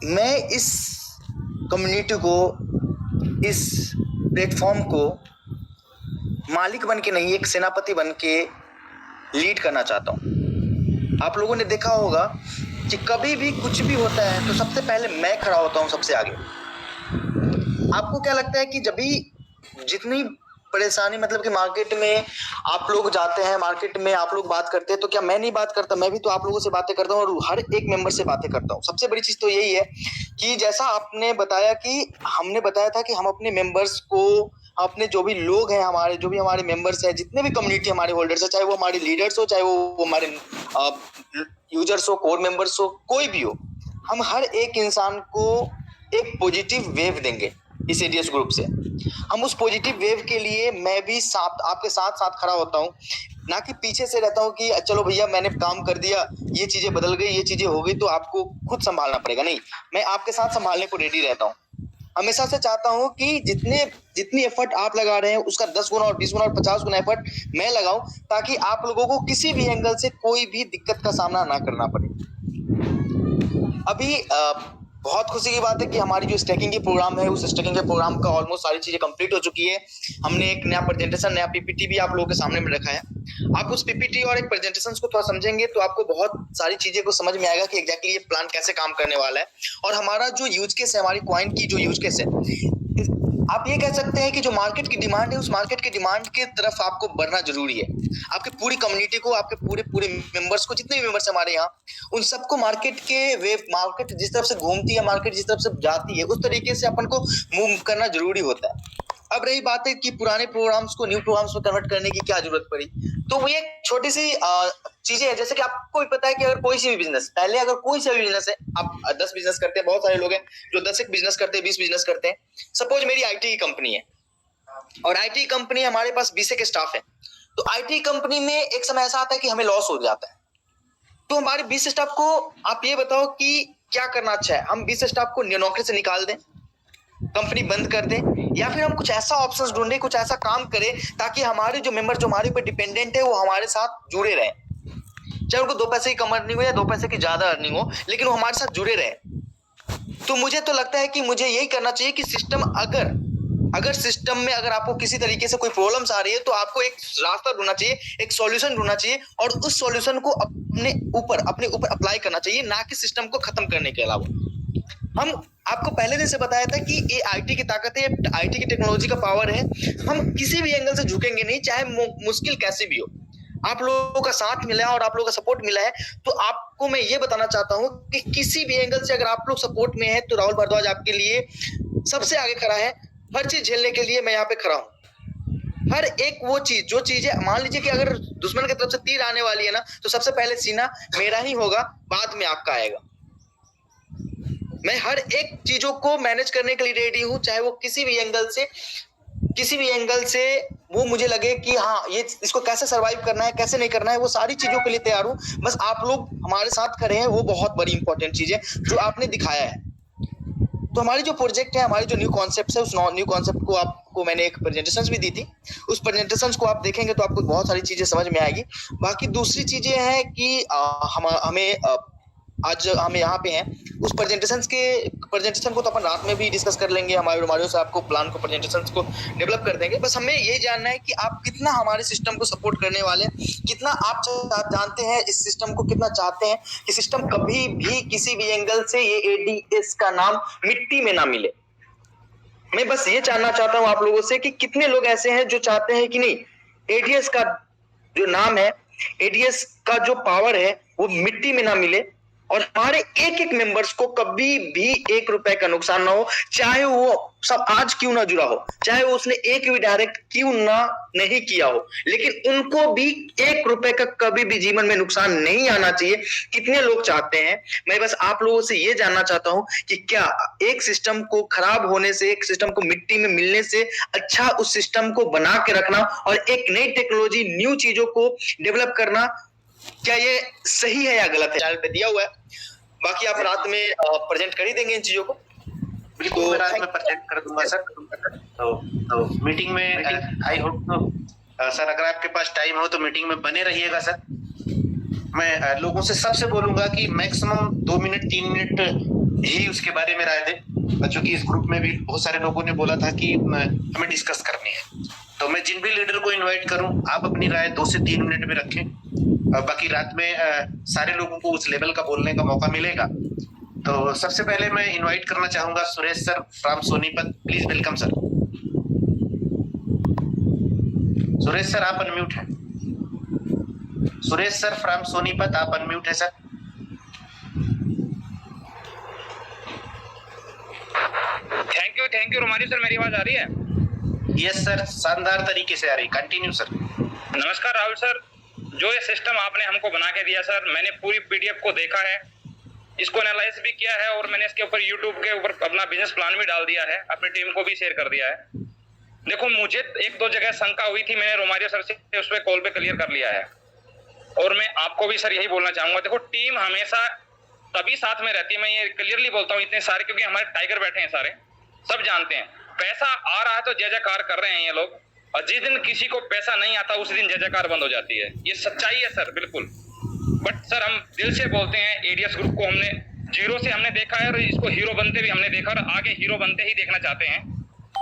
मैं इस कम्युनिटी को, इस प्लेटफॉर्म को मालिक बन के नहीं, एक सेनापति बन के लीड करना चाहता हूँ। आप लोगों ने देखा होगा कि कभी भी कुछ भी होता है तो सबसे पहले मैं खड़ा होता हूँ सबसे आगे। आपको क्या लगता है कि जब भी जितनी परेशानी, मतलब कि मार्केट में आप लोग जाते हैं, मार्केट में आप लोग बात करते हैं, तो क्या मैं नहीं बात करता? मैं भी तो आप लोगों से बातें करता हूँ और हर एक मेंबर से बातें करता हूँ। सबसे बड़ी चीज तो यही है कि जैसा आपने बताया कि हमने बताया था कि हम अपने मेंबर्स को, अपने जो भी लोग हैं, हमारे जो भी हमारे मेंबर्स हैं, जितने भी कम्युनिटी हमारे होल्डर्स है, चाहे वो हमारे लीडर्स हो, चाहे वो हमारे यूजर्स हो, कोर मेंबर्स हो, कोई भी हो, हम हर एक इंसान को एक पॉजिटिव वेव देंगे इस एडीएस ग्रुप से। हम उस पॉजिटिव वेव के लिए मैं भी साथ, आपके साथ साथ खड़ा होता हूँ, ना कि पीछे से रहता हूँ कि चलो भैया मैंने काम कर दिया, ये चीजें बदल गई, ये चीजें हो गई तो आपको खुद संभालना पड़ेगा। नहीं, मैं आपके साथ संभालने को रेडी रहता हूँ। हमेशा से चाहता हूँ कि जितनी एफर्ट आप लगा रहे हैं उसका 10 गुना और 20 गुना और 50 गुना एफर्ट मैं लगाऊं, ताकि आप लोगों को किसी भी एंगल से कोई भी दिक्कत का सामना ना करना पड़े। अभी बहुत खुशी की बात है कि हमारी जो स्टैकिंग की प्रोग्राम है, उस स्टैकिंग के प्रोग्राम का ऑलमोस्ट सारी चीजें कंप्लीट हो चुकी है। हमने एक नया प्रेजेंटेशन, नया पीपीटी भी आप लोगों के सामने में रखा है। आप उस पीपीटी और एक प्रेजेंटेशन को थोड़ा समझेंगे तो आपको बहुत सारी चीजें को समझ में आएगा कि एग्जैक्टली ये प्लान कैसे काम करने वाला है। और हमारा जो यूज केस है, हमारी कॉइन की जो यूज केस है, आप ये कह सकते हैं कि जो मार्केट की डिमांड है, उस मार्केट की डिमांड की तरफ आपको बढ़ना जरूरी है। आपकी पूरी कम्युनिटी को, आपके पूरे मेंबर्स को, जितने भी मेंबर्स हमारे यहाँ, उन सबको मार्केट के वेव, मार्केट जिस तरफ से घूमती है, मार्केट जिस तरफ से जाती है, उस तरीके से अपन को मूव करना जरूरी होता है। अब रही बात है कि पुराने प्रोग्राम्स को न्यू प्रोग्राम्स में कन्वर्ट करने की क्या जरूरत पड़ी, तो वो एक छोटी सी चीजें है। जैसे कि आपको भी पता है कि अगर कोई सी भी बिजनेस, पहले अगर कोई सा भी बिजनेस है, आप 10 बिजनेस करते हैं, बहुत सारे लोग हैं जो 10 एक बिजनेस करते हैं, 20 बिजनेस करते हैं। सपोज मेरी आईटी की कंपनी है और आईटी कंपनी, हमारे पास 20 के स्टाफ है, तो आईटी कंपनी में एक समय ऐसा आता है कि हमें लॉस हो जाता है। तो हमारे 20 स्टाफ को आप ये बताओ कि क्या करना अच्छा है? हम 20 स्टाफ को नौकरी से निकाल दें, कंपनी बंद कर दें, या फिर हम कुछ ऐसा ऑप्शंस ढूंढें, कुछ ऐसा काम करें ताकि हमारे जो मेंबर, जो हमारे ऊपर डिपेंडेंट है, वो हमारे साथ जुड़े रहें। चाहे उनको 2 पैसे की कम अर्निंग हो या 2 पैसे की ज्यादा अर्निंग हो, लेकिन वो हमारे साथ जुड़े रहें। तो मुझे तो लगता है कि मुझे यही करना चाहिए कि सिस्टम, अगर सिस्टम में अगर आपको किसी तरीके से कोई प्रॉब्लम्स आ रही है तो आपको एक रास्ता ढूंढना चाहिए, एक सॉल्यूशन ढूंढना चाहिए, और उस सॉल्यूशन को अपने ऊपर अप्लाई करना चाहिए, ना कि सिस्टम को खत्म करने के अलावा। हम आपको पहले दिन से बताया था कि ये आईटी की ताकत है, आईटी की टेक्नोलॉजी का पावर है। हम किसी भी एंगल से झुकेंगे नहीं, चाहे मुश्किल कैसे भी हो। आप लोगों का साथ मिला है और आप लोगों का सपोर्ट मिला है, तो आपको मैं ये बताना चाहता हूँ कि किसी भी एंगल से अगर आप लोग सपोर्ट में है तो राहुल भारद्वाज आपके लिए सबसे आगे खड़ा है। हर चीज झेलने के लिए मैं यहाँ पे खड़ा हूँ। हर एक वो चीज, जो चीजें, मान लीजिए कि अगर दुश्मन की तरफ से तीर आने वाली है ना, तो सबसे पहले सीना मेरा ही होगा, बाद में आपका आएगा। मैं हर एक चीजों को मैनेज करने के लिए रेडी हूं, चाहे वो किसी भी एंगल से वो मुझे लगे कि हाँ, ये इसको कैसे सरवाइव करना है, कैसे नहीं करना है, वो सारी चीजों के लिए तैयार हूं। बस आप लोग हमारे साथ खड़े हैं, वो बहुत बड़ी इंपॉर्टेंट चीज है जो आपने दिखाया है। तो हमारी जो प्रोजेक्ट है, हमारी जो न्यू कॉन्सेप्ट है, उस न्यू कॉन्सेप्ट को आपको मैंने एक प्रेजेंटेशन भी दी थी। उस प्रेजेंटेशन को आप देखेंगे तो आपको बहुत सारी चीजें समझ में आएगी। बाकी दूसरी चीजें हैं कि हमें आज हम यहाँ पे हैं, उस प्रेजेंटेशन को तो अपन रात में भी डिस्कस कर लेंगे, हमारे से आपको प्लान को, प्रेजेंटेशन को डेवलप कर देंगे। बस हमें यही जानना है कि आप कितना हमारे सिस्टम को सपोर्ट करने वाले हैं, कितना आप जानते हैं इस सिस्टम को, कितना चाहते हैं कि सिस्टम कभी भी किसी भी एंगल से ये एडीएस का नाम मिट्टी में ना मिले। मैं बस ये जानना चाहता हूं आप लोगों से कि कितने लोग ऐसे हैं जो चाहते हैं कि नहीं, एडीएस का जो नाम है, एडीएस का जो पावर है, वो मिट्टी में ना मिले, और हमारे एक एक मेंबर्स को कभी भी 1 रुपए का नुकसान ना हो, चाहे वो सब आज क्यों ना जुड़ा हो, चाहे वो उसने एक भी डायरेक्ट क्यों ना नहीं किया हो, लेकिन उनको भी 1 रुपए का कभी भी जीवन में नुकसान नहीं आना चाहिए। कितने लोग चाहते हैं? मैं बस आप लोगों से ये जानना चाहता हूं कि क्या एक सिस्टम को खराब होने से, एक सिस्टम को मिट्टी में मिलने से अच्छा उस सिस्टम को बना के रखना और एक नई टेक्नोलॉजी, न्यू चीजों को डेवलप करना, क्या ये सही है या गलत है? चैनल पे दिया हुआ है, बाकी आप रात में प्रेजेंट कर ही देंगे इन चीजों को। बिल्कुल, मैं रात में प्रेजेंट कर दूंगा सर। तो मीटिंग में आई होप तो सर, अगर आपके पास टाइम हो तो मीटिंग में बने रहिएगा सर। मैं लोगों से सबसे बोलूंगा कि मैक्सिमम 2 मिनट 3 मिनट ही उसके बारे में राय दें, क्योंकि इस ग्रुप में भी बहुत सारे लोगों ने बोला था कि हमें डिस्कस करनी है। तो मैं जिन भी लीडर को इनवाइट करूं, आप अपनी राय 2 से 3 मिनट में रखें, बाकी रात में सारे लोगों को उस लेवल का बोलने का मौका मिलेगा। तो सबसे पहले मैं इनवाइट करना चाहूंगा Suresh sir from Sonipat. Please welcome sir. Suresh sir आप अनम्यूट हैं। सुरेश सर फ्रॉम सोनीपत आप अनम्यूट है सर। थैंक यू रोमारी सर, मेरी आवाज आ रही है? यस सर, शानदार तरीके से आ रही। Continue sir. नमस्कार राहुल सर, जो ये सिस्टम आपने हमको बना के दिया सर, मैंने पूरी पीडीएफ को देखा है, इसको एनालाइज भी किया है और मैंने इसके ऊपर यूट्यूब के ऊपर अपना बिजनेस प्लान भी डाल दिया है, अपनी टीम को भी शेयर कर दिया है। देखो मुझे 1-2 जगह शंका हुई थी, मैंने रोमारिया सर से उस पर कॉल पे क्लियर कर लिया है और मैं आपको भी सर यही बोलना चाहूंगा। देखो टीम हमेशा तभी साथ में रहती है, मैं ये क्लियरली बोलता हूँ इतने सारे, क्योंकि हमारे टाइगर बैठे हैं सारे, सब जानते हैं पैसा आ रहा है तो जय जयकार कर रहे हैं ये लोग, और जिस दिन किसी को पैसा नहीं आता उस दिन जय जयकार बंद हो जाती है। ये सच्चाई है सर, बिल्कुल। बट सर हम दिल से बोलते हैं, एडीएस ग्रुप को हमने जीरो से हमने देखा है और इसको हीरो बनते भी हमने देखा और आगे हीरो बनते ही देखना चाहते हैं।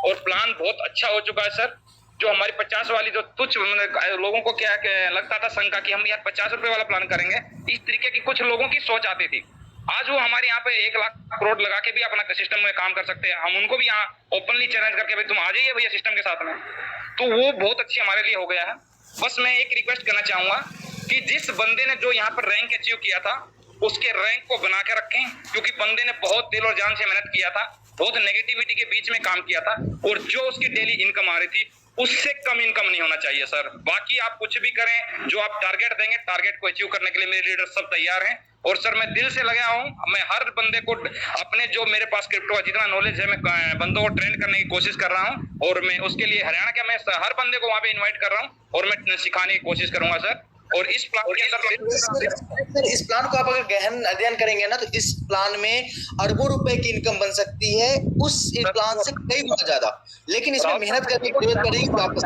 और प्लान बहुत अच्छा हो चुका है सर। जो हमारी 50 वाली जो तुच्छ लोगों को क्या लगता था शंका कि हम यार 50 रुपए वाला प्लान करेंगे, इस तरीके की कुछ लोगों की सोच आती थी। आज वो हमारे यहाँ पे 1 लाख करोड़ लगा के भी अपना सिस्टम में काम कर सकते हैं। हम उनको भी यहाँ ओपनली चैलेंज करके भाई तुम आ जाइए भैया सिस्टम के साथ में, तो वो बहुत अच्छी हमारे लिए हो गया है। बस मैं एक रिक्वेस्ट करना चाहूंगा कि जिस बंदे ने जो यहाँ पर रैंक अचीव किया था उसके रैंक को बना के रखें, क्योंकि बंदे ने बहुत दिल और जान से मेहनत किया था, बहुत नेगेटिविटी के बीच में काम किया था और जो उसकी डेली इनकम आ रही थी उससे कम इनकम नहीं होना चाहिए सर। बाकी आप कुछ भी करें, जो आप टारगेट देंगे, टारगेट को अचीव करने के लिए मेरे लीडर सब तैयार हैं। और सर मैं दिल से लगा हूं, मैं हर बंदे को अपने जो मेरे पास क्रिप्टो का जितना नॉलेज है मैं बंदों को ट्रेन करने की कोशिश कर रहा हूं और मैं उसके लिए हरियाणा के मैं हर बंदे को वहां पे इन्वाइट कर रहा हूं और मैं सिखाने की कोशिश करूंगा सर। और इस प्लान के अंदर इस प्लान को आप अगर गहन अध्ययन करेंगे ना, तो इस प्लान में अरबों रुपए की इनकम बन सकती है, उस प्लान से कई गुना ज्यादा। लेकिन इसमें मेहनत करने की जरूरत पड़ेगी, वापस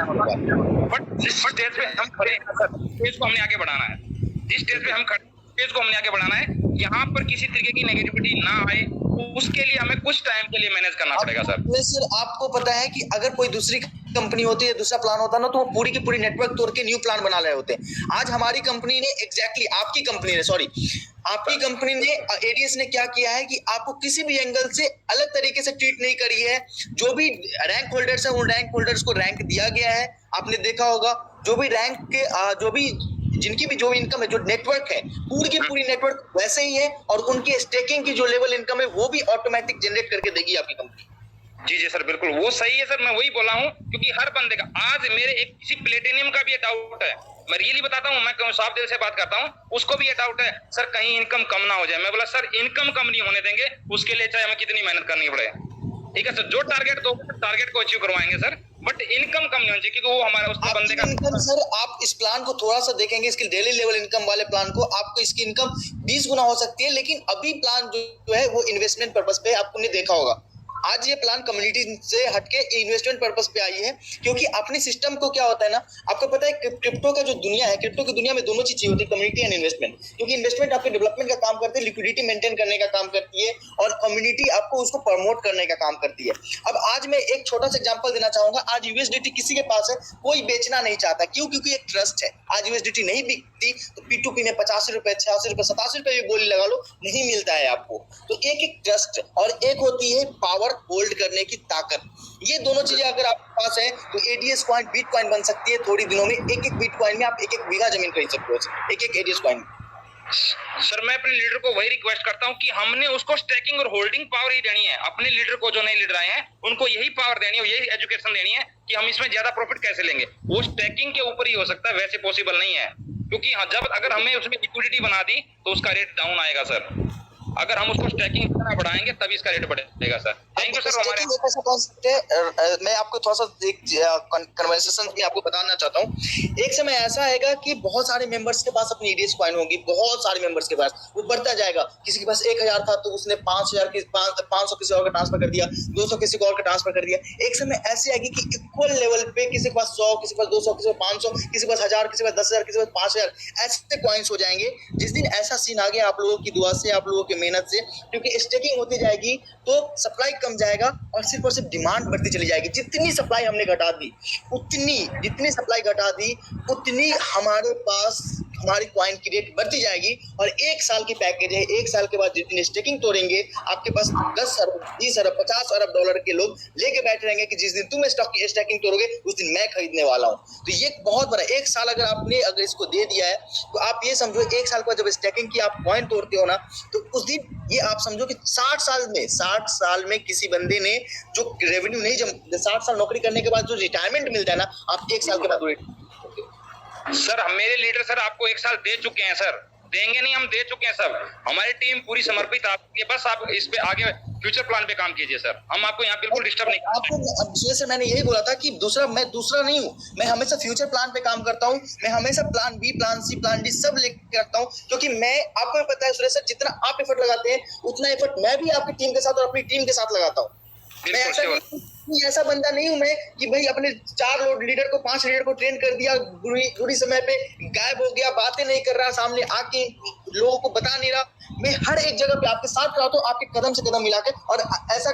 बट जिस स्टेज पे हम खड़े हैं सर, स्टेज को हमने आगे बढ़ाना है। जिस स्टेज पे हम खड़े स्टेज को हमने आगे बढ़ाना है, यहाँ पर किसी तरीके की नेगेटिविटी ना आए, उसके लिए हमें कुछ टाइम के लिए मैनेज करना पड़ेगा सर। सर आपको पता है कि अगर कोई दूसरी कंपनी होती है, दूसरा प्लान होता ना, तो वो पूरी की पूरी नेटवर्क तोड़ के न्यू प्लान बना रहे होते। आज हमारी कंपनी ने आपकी कंपनी ने एडीएस ने क्या किया है कि आपको किसी भी एंगल से अलग तरीके से ट्रीट नहीं करी है। जो भी रैंक होल्डर्स है उन रैंक होल्डर्स को रैंक दिया गया है, आपने देखा होगा। जो भी रैंक के जिनकी भी जो इनकम है, जो नेटवर्क है, पूरी की पूरी नेटवर्क वैसे ही है और उनकी स्टेकिंग की जो लेवल इनकम है वो भी ऑटोमेटिक जनरेट करके देगी आपकी कंपनी। जी सर, बिल्कुल वो सही है सर, मैं वही बोला हूँ, क्योंकि हर बंदे का आज मेरे एक किसी प्लेटिनियम का भी डाउट है, मैं रियली बताता हूँ, मैं साफ दिल से बात करता हूँ, उसको भी ये डाउट है सर कहीं इनकम कम ना हो जाए। मैं बोला सर इनकम कम नहीं होने देंगे, उसके लिए चाहे हमें कितनी मेहनत करनी पड़े। ठीक है सर, जो टारगेट दो टारगेट को अचीव करवाएंगे सर, बट इनकम कम नहीं होनी चाहिए, क्योंकि वो हमारा उस बंदे का इनकम सर, आप इस प्लान को थोड़ा सा देखेंगे, इसके डेली लेवल इनकम वाले प्लान को, आपको इसकी इनकम 20 गुना हो सकती है। लेकिन अभी प्लान जो है वो इन्वेस्टमेंट पर्पस पे आपने देखा होगा। आज ये प्लान कम्युनिटी से हटके इन्वेस्टमेंट पर्पस पे आई है, क्योंकि अपने सिस्टम को क्या होता है ना, आपको पता है क्रिप्टो का जो दुनिया है, क्रिप्टो की दुनिया में दोनों चीजें होती है, कम्युनिटी एंड इन्वेस्टमेंट। क्योंकि इन्वेस्टमेंट आपके डेवलपमेंट का काम करती है, लिक्विडिटी मेंटेन करने का काम करती है, और कम्युनिटी आपको उसको प्रमोट करने का काम करती है। अब आज मैं एक छोटा सा एग्जांपल देना चाहूंगा। आज यूएसडीटी किसी के पास है, कोई बेचना नहीं चाहता, क्यों? क्योंकि एक ट्रस्ट है। आज यूएसडीटी नहीं बिकती तो P2P में 85 रुपए, 86 रुपए, 87 रुपए भी बोली लगा लो, नहीं मिलता है आपको। तो एक ट्रस्ट और एक होती है पावर होल्ड करने की ताकत। ये दोनों चीजें अगर आपके पास है तो एडीएस कॉइन, बिटकॉइन बन सकती है थोड़ी दिनों में। एक बिटकॉइन में आप एक बीघा जमीन खरीद सकते हो, एक एडीएस कॉइन। सर मैं अपने लीडर को वही रिक्वेस्ट करता हूँ कि हमने उसको स्टेकिंग और होल्डिंग पावर ही देनी है। अपने लीडर को, जो नए लीडर आए हैं, उनको यही पावर देनी है, यही एजुकेशन देनी है कि हम इसमें ज्यादा प्रॉफिट कैसे लेंगे। वो स्टेकिंग के ऊपर ही हो सकता है, वैसे पॉसिबल नहीं है, क्योंकि जब अगर हमने उसमें लिक्विडिटी बना दी तो उसका रेट डाउन आएगा सर। अगर हम उसको स्टैकिंग इतना बढ़ाएंगे तभी इसका रेट बढ़ेगा सर। Thank you sir. हमारे स्टैकिंग एक ऐसा कॉन्सेप्ट है, मैं आपको थोड़ा सा एक कन्वर्सेशन में आपको बताना चाहता हूँ। एक समय ऐसा आएगा कि बहुत सारे मेंबर्स के पास अपनी ईडीएस कॉइन होगी, बहुत सारे मेंबर्स के पास, वो बढ़ता जाएगा। किसी के पास 1000 था तो उसने 5000 की 500 किसी और का ट्रांसफर कर दिया, 200 किसी को और का ट्रांसफर कर दिया। एक समय ऐसी आएगी कि इक्वल लेवल पे किसी के पास 100, किसी के पास 200, किसी के पास 500, किसी के पास 1000, किसी के पास 10,000, किसी के पास 5000, ऐसे कॉइन्स हो जाएंगे। जिस दिन ऐसा सीन आ गया आप लोगों की दुआ से, आप लोगों की मेहनत से, क्योंकि स्टेकिंग होती जाएगी तो सप्लाई कम जाएगा और सिर्फ डिमांड बढ़ती चली जाएगी। जितनी सप्लाई हमने घटा दी जितनी सप्लाई घटा दी उतनी हमारे पास हमारी कॉइन की रेट बढ़ती जाएगी। और 1 साल की पैकेज है, 1 साल के बाद जितनी स्टेकिंग तोड़ेंगे आपके पास 10 अरब, 20 अरब, 50 अरब डॉलर के लोग लेके बैठे रहेंगे कि जिस दिन तुम स्टेकिंग तोड़ोगे उस दिन मैं खरीदने वाला हूँ। तो ये बहुत बड़ा 1 साल अगर इसको दे दिया है तो आप ये समझो 1 साल के बाद जब स्टेकिंग की आप कॉइन तोड़ते हो ना, तो उस दिन ये आप समझो कि 60 साल में किसी बंदे ने जो रेवेन्यू नहीं 60 साल नौकरी करने के बाद जो रिटायरमेंट मिलता है ना, आप 1 साल के बाद सर मेरे लीडर सर आपको 1 साल दे चुके हैं सर, देंगे नहीं, हम दे चुके हैं सब। हमारी टीम पूरी समर्पित आपकी है, बस आप इस पे आगे फ्यूचर प्लान पे काम कीजिए सर। हम आपको यहाँ बिल्कुल डिस्टर्ब नहीं आपको से मैंने यही बोला था कि मैं दूसरा नहीं हूँ, मैं हमेशा फ्यूचर प्लान पे काम करता हूँ। मैं हमेशा plan B, plan C, plan D सब लेके रखता हूँ, क्योंकि मैं आपको पता है सुरेश सर, जितना आप एफर्ट लगाते हैं उतना एफर्ट मैं भी आपकी टीम के साथ और अपनी टीम के साथ लगाता हूँ। मैं ऐसा बंदा नहीं हूं मैं कि भाई अपने 4 लीडर को 5 लीडर को ट्रेन कर दिया, बुरी समय पे गायब हो गया, बातें नहीं कर रहा, सामने आके लोगों को बता नहीं रहा। मैं हर एक जगह पे आपके साथ खड़ा हूं, आपके कदम से कदम मिला के, और ऐसा